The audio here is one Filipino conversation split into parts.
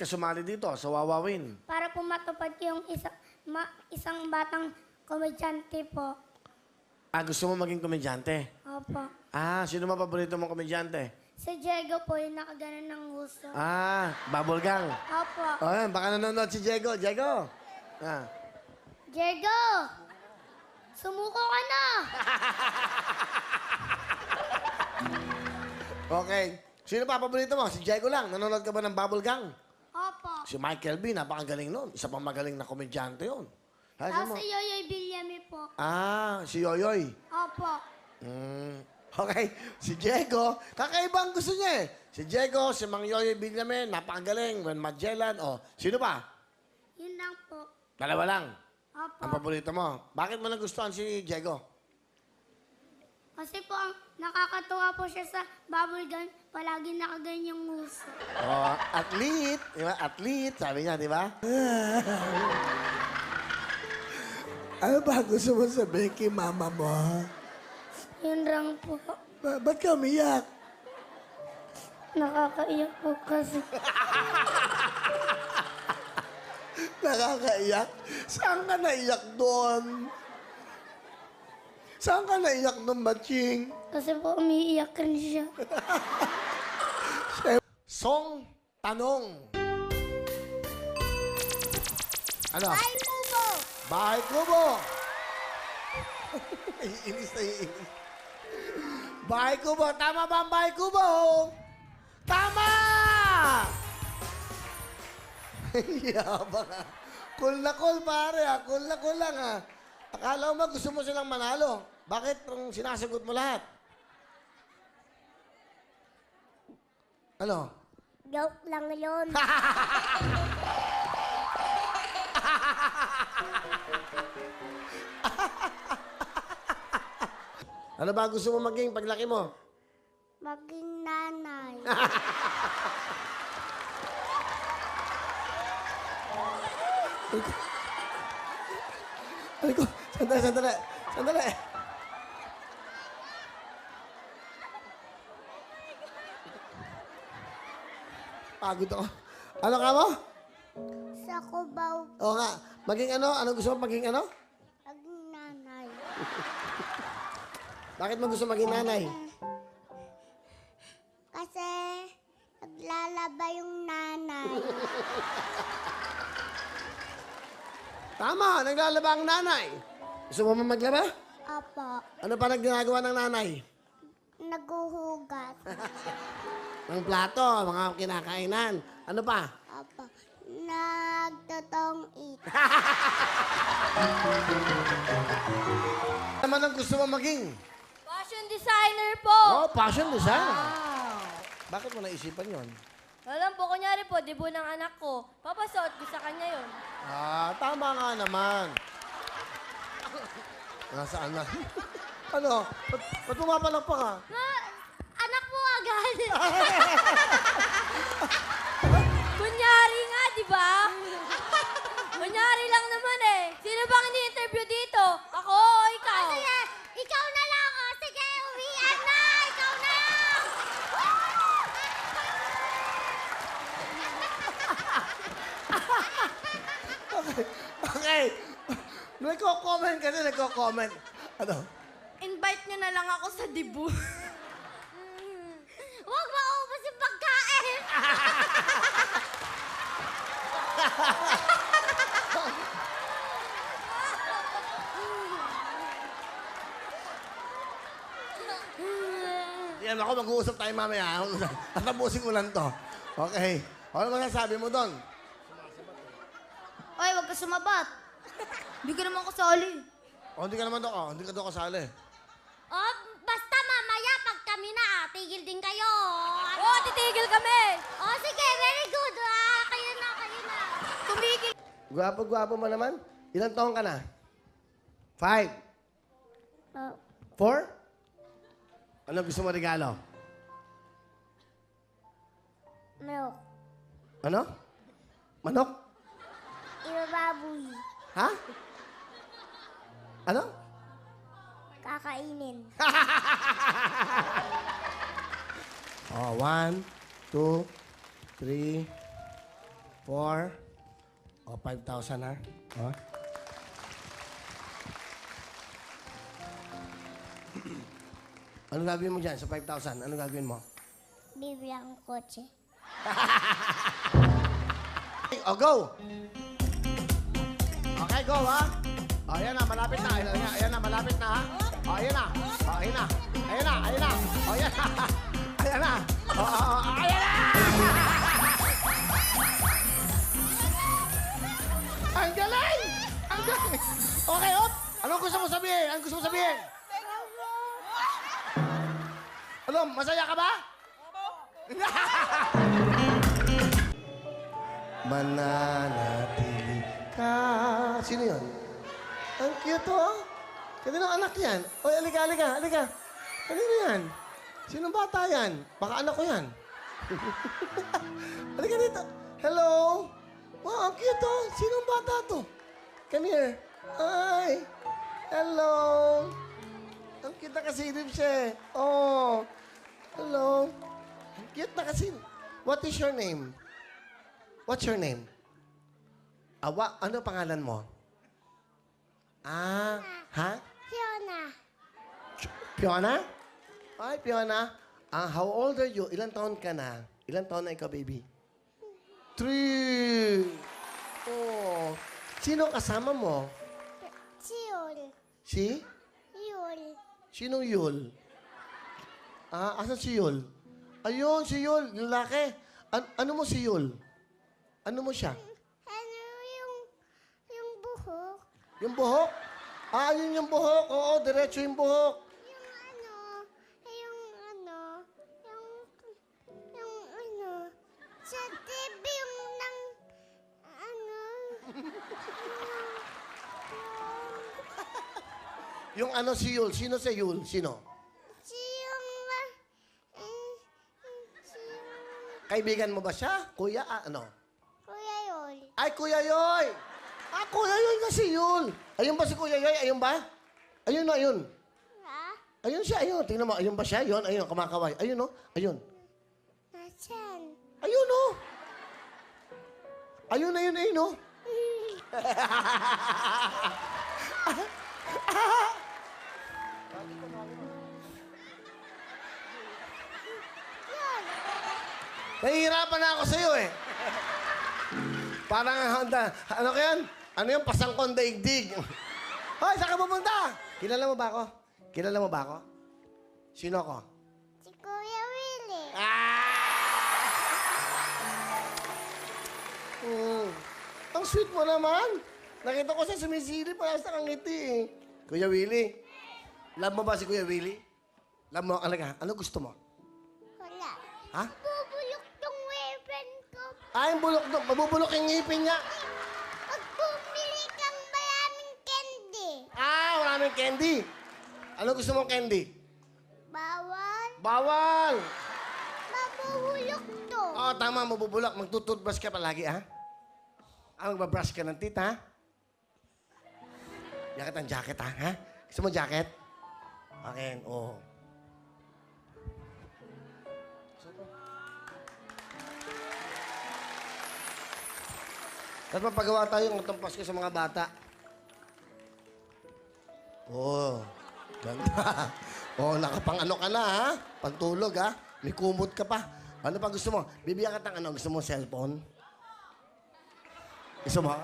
ka sumali dito sa Wawawin? Para po matupad ko yung isang batang komedyante po. Ah, gusto mo maging komedyante? Opo. Ah, sino ba paborito mong komedyante? Si Diego po yung nakaganan ng gusto. Ah, Bubble Gang. Opo. O yan, baka nanonood si Diego. Diego! Ah. Diego! Sumuko ka na! Okay. Sino pa paborito mo? Si Diego lang. Nanonood ka ba ng Bubble Gang? Opo. Si Michael B, napakagaling nun. Isa pang magaling na komedyante yun. Ha, sino mo? Tapos si Yoyoy Villame po. Ah, si Yoyoy. Opo. Okay, si Diego, kakaibang gusto niya eh. Si Diego, si Mang Yoyoy Villame, napakagaling. Gwen Magellan, sino pa? Yun lang po. Dalawa lang. Opo. Ang paborito mo. Bakit mo nagustuhan si Diego? Kasi po, ang nakakatuwa po siya sa bubble gun. Palagi nakaganyang nguso. Oh, athlete. Di ba? Athlete, sabi niya, di ba? Ano ba gusto mo sabihin kay mama mo? Yun lang po. Ba't ka umiyak? Nakakaiyak po kasi. Nakakaiyak? Saan ka naiyak doon? Saan ka naiyak doon, Matching? Kasi po umiiyak rin siya. Song Tanong. Ano? Ay, Mubo! Bahay Kubo. Iinis na iinis. Bahay Kubo. Tama ba ang Bahay Kubo? Tama! Yabang ah. Cool na cool, pare ah. Cool na cool lang ah. Akala mo ba gusto mo silang manalo? Bakit kung sinasagot mo lahat? Ano? Joke lang yun. Ano ba gusto mo maging paglaki mo? Maging nanay. Ano ko? Sandali, sandali. Sandali. Pagod ako. Ano ka mo? Sa Cubao, Oo nga. Maging ano? Ano gusto mo maging ano? maging nanay. Bakit mo gusto maging nanay? Kasi naglalaba yung nanay. Tama, naglalaba ang nanay. Gusto mo maglaba? Opo. Ano pa nagginagawa ng nanay? Naguhugas. Ng plato, mga kinakainan. Ano pa? Opo. Nagtotong it. Ano naman ang gusto mo maging? Fashion designer po. Oh, fashion design. Bakit mo naisipan yon? Alam po, kunyari po, debut ng anak ko. Papasuot ko sa kanya yun. Ah, tama nga naman. Nasaan na? Ano? Ba't pumapalag pa ka? Anak po agad. Kunyari nga, di ba? Kunyari lang naman eh. Sino bang ini-interview dito? Ako o ikaw? Sige, ikaw na lang. O, sige, uwian na. Ikaw na. Okay. Nagko-comment kasi, nagko-comment. Ano? Invite niyo na lang ako sa debut. Huwag maubos yung pagkain. Yan ako, mag-uusap tayo mamaya. Tatapusin ko lang to. Okay. Ano masasabi mo doon? Oy, huwag ka sumabat. Hindi ka naman kasali. Hindi ka naman doon. Hindi ka doon kasali. Oh, basta mamaya pag kami na, tigil din kayo. Oo, titigil kami. Oh, sige, very good. Kayo na, kayo na. Tumigil. Gwapo-gwapo mo naman. Ilang taon ka na? 5? Oh, 4? Ano gusto mo regalo? milk. Ano? Manok? Ibababoy. Ha? Ano? Kakainin. Oh, 1, 2, 3, 4, o 5,000 ha. O. Ano gagawin mo dyan sa 5,000? Ano gagawin mo? Bibili akong kotse. O, go! Okay, go ha. O, ayan na, malapit na. Ayan na, malapit na ha. O, ayan na. O, ayan na. Ayan na, ayan na. O, ayan na. Ayan na. O, ayan na! Ang galing! Ang galing! Okay, op! Anong gusto mo sabihin? Anong gusto mo sabihin? Ano, masaya ka ba? Mananatili ka. Sino yun? Ang cute, oh. Kanino anak yan? Oy, alika, alika, alika. Kanino yan? Sinong bata yan? Baka anak ko yan. Alika dito. Hello? Wow, ang cute, oh. Sinong bata to? Come here. Hi. Hello. Ang cute na kasilip siya, eh. Oh. Hello. Ang cute na kasilip. What is your name? What's your name? Ano pangalan mo? Ah, ha? Fiona. Fiona? Hi, Fiona. How old are you? Ilan taon ka na? Ilan taon na ikaw, baby? 3. Oh. Sino kasama mo? Si Yul. Si? Yul. Sinong Yul? Asan si Yul? Ayun, si Yul. Lalaki. Ano mo si Yul? Ano mo siya? Ano yung buhok? Yung buhok? Yun yung buhok. Oo, diretso yung buhok. Sa TV yung nang, Yung ano si Yul? Sino si Yul? Sino? si yung, Kaibigan mo ba siya? Kuya? Ano? Kuya Yul. Ay, Kuya Yoy! Kuya Yoy na si Yul. Ayun ba si Kuya Yoy? Ayun ba? Ayun na, ayun. Ha? Ayun siya, ayun. Tingnan mo, ayun ba siya? Ayun, ayun, kumakaway. Ayun, no? Ayun. Nasaan? Ayun, no? Ayun, ayun, ayun, no? Nahihirapan na ako sa'yo, eh. Parang, ano ka yan? Ano yung pasangkon daigdig? Hoy, saan ka pupunta? Kilala mo ba ako? Kilala mo ba ako? Sino ako? Si Kuya Willie. Ang sweet mo naman. Nakita ko siya sumisilip para sa kangiti, eh. Kuya Willie. Love mo ba si Kuya Willie? Love mo, ano gusto mo? Wala. Ha? Bubulok tong weapon ko. Yung bulok doon. Mabubulok yung ngipin niya. Pag bumili kang maraming candy. Maraming candy. Ano gusto mong candy? Bawal. Bawal! Mabuhulok to. Tama, mabubulok. Magtututbrush ka palagi, ha? Magbabrush ka ng teeth, ha? Jacket ang jacket, ha? Gusto mo jacket? Akin, oo. Tapos mapagawa tayo ng utang Pasko sa mga bata. Ganda. Nakapang ano ka na, ha? Pantulog, ha? May kumot ka pa. Ano pa gusto mo? Bibigyan ka ng gusto mo cellphone? Gusto mo?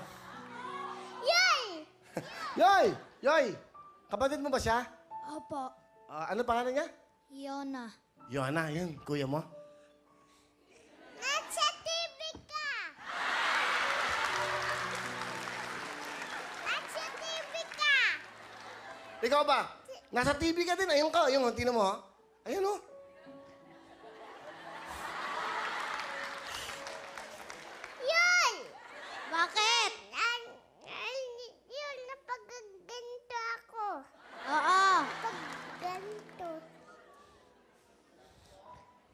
Yay! Yoy! Yoy! Kapatid mo ba siya? Opo. Ano pangalan niya? Yona. Yohana, yun. Kuya mo? Nasa TV ka! Nasa TV ka! Ikaw ba? Nasa TV ka din. Ayun ka. Ayun, tingnan mo, ha? Ayun, oh. Yun! Bakit? Yun, napagaganto ako. Oo. Pagganto.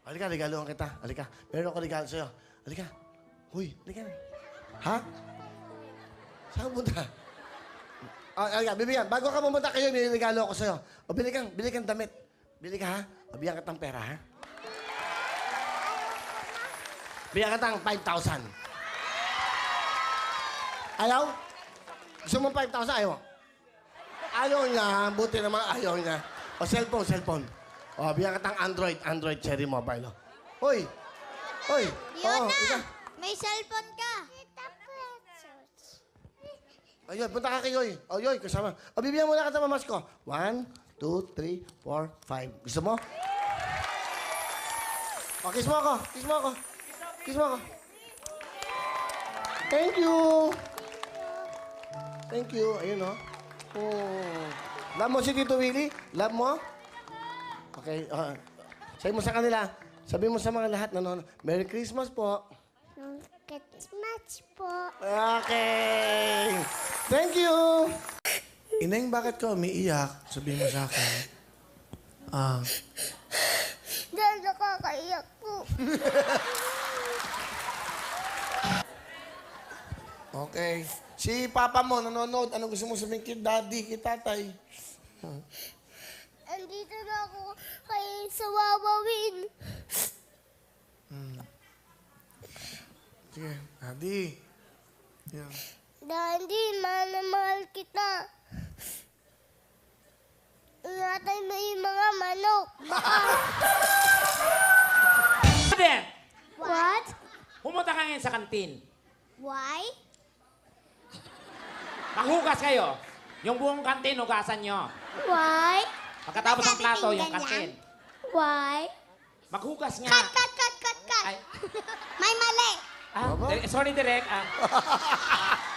Halika, regaluhan kita. Halika. Meron ako regalo sa'yo. Halika. Huy, halika na. Ha? Saan punta? Halika, bibigyan. Bago ka pumunta kayo, may regalo ako sa'yo. O, bili kang damit. Bili ka, ha? O, bigyan kitang pera, ha? Bigyan kitang 5,000. Ayaw? Gusto mo 5,000? Ayaw? Ayaw niya. Buti naman ayaw niya. O, cellphone. O, bigyan kitang Android Cherry Mobile. O. Hoy! Hoy! Yun Oo, na! ika. May cellphone ka. Ayun, punta ka kay Yoy. O, Yoy, kasama. O, bibigyan mo na kita mamas ko. 1, 2, 3, 4, 5. Gusto mo? O, kiss mo ako. Kiss mo ako. Kiss mo ako. Thank you. Thank you. Ayun, o. Oh. Love mo si Tito Willie? Love mo? Okay. Sabi mo sa kanila. Sabi mo sa mga lahat na Merry Christmas po. Christmas po. Okay. Thank you. Ineng, bakit ka umiiyak? Sabihin mo sa akin. Dahil nakakaiyak po. Okay. Si papa mo nanonood. Ano gusto mo sabihin kay daddy, kay tatay? Andito na ako kay sa wawawin. Sige, daddy. Yan. Daddy, mahal na mahal kita. Ingatan mo yung mga manok. Then, What? pumunta ka ngayon sa kantin. Why? Maghugas kayo. Yung buong kantin, hugasan nyo. Why? Pagkatapos ng Sabi plato, ting yung ganyan? kantin. Why? Maghugas nga. Cut. Ay, May mali. sorry, Direk.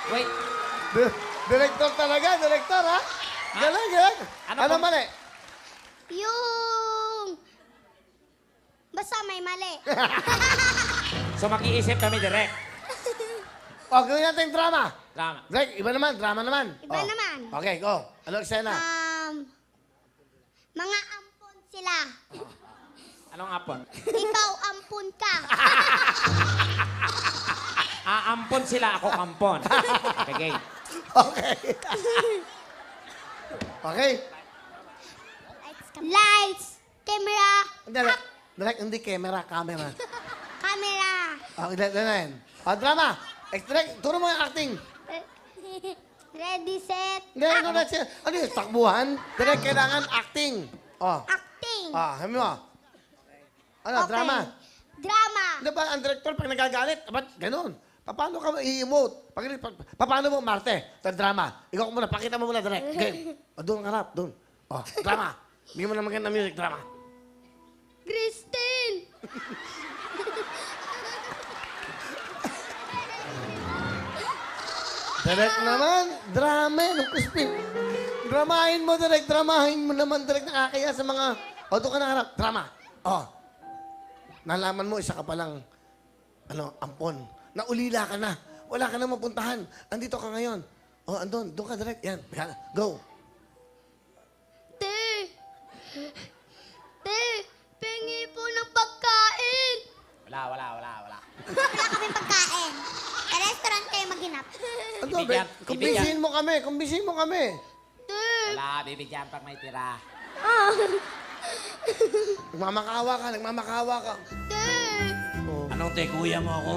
Wait. Director talaga, director, ha? Galing. Ano Ano pong- mali? Yung... Basta may mali. So, mag-iisip kami, Direk. O, gawin natin yung drama. Drama. Greg, iba naman, drama naman. Iba naman. Okay, go. Ano eksena? Mga ampon sila. Anong apon? Ikaw ampun ka. Ampon sila, ako kampon. Okay. Okay. Okay. Lights, camera, Direct, hindi camera. camera. Okay, yan. O, drama. Direct, turo mo yung acting. Ready, set, Hindi, ano yung takbuhan? Direct, kailangan acting. O. acting. Sabi mo. Ano, Okay. drama. Drama. Di ba, ang director, pag nagagalit, ba't ganun? Paano ka i-emote? Paano mo, Marte? Sa drama. Ikaw muna, pakita mo muna, direct. Game. O, doon ka rap, doon. O, drama. Bigyan mo na maganda music, drama. Christine. Direct naman, drama, nung Crispin. Dramahin mo, direct, dramahin mo naman, direct, nakakaya sa mga... O, doon ka na harap, drama. O, nalaman mo, isa ka palang, ampon. Naulila ka na. Wala ka na mapuntahan. Andito ka ngayon. O, andun, doon ka direct. Yan, go. Te, pengi po ng pagkain. Wala. Wala kaming pagkain. Sa restaurant kayo maghinap. Ano, Bibigyan, kumbisihin mo kami. Te, Wala, bibigyan pag may tira. Nagmamakawa ka. te. Oh. Anong te, kuya mo ako?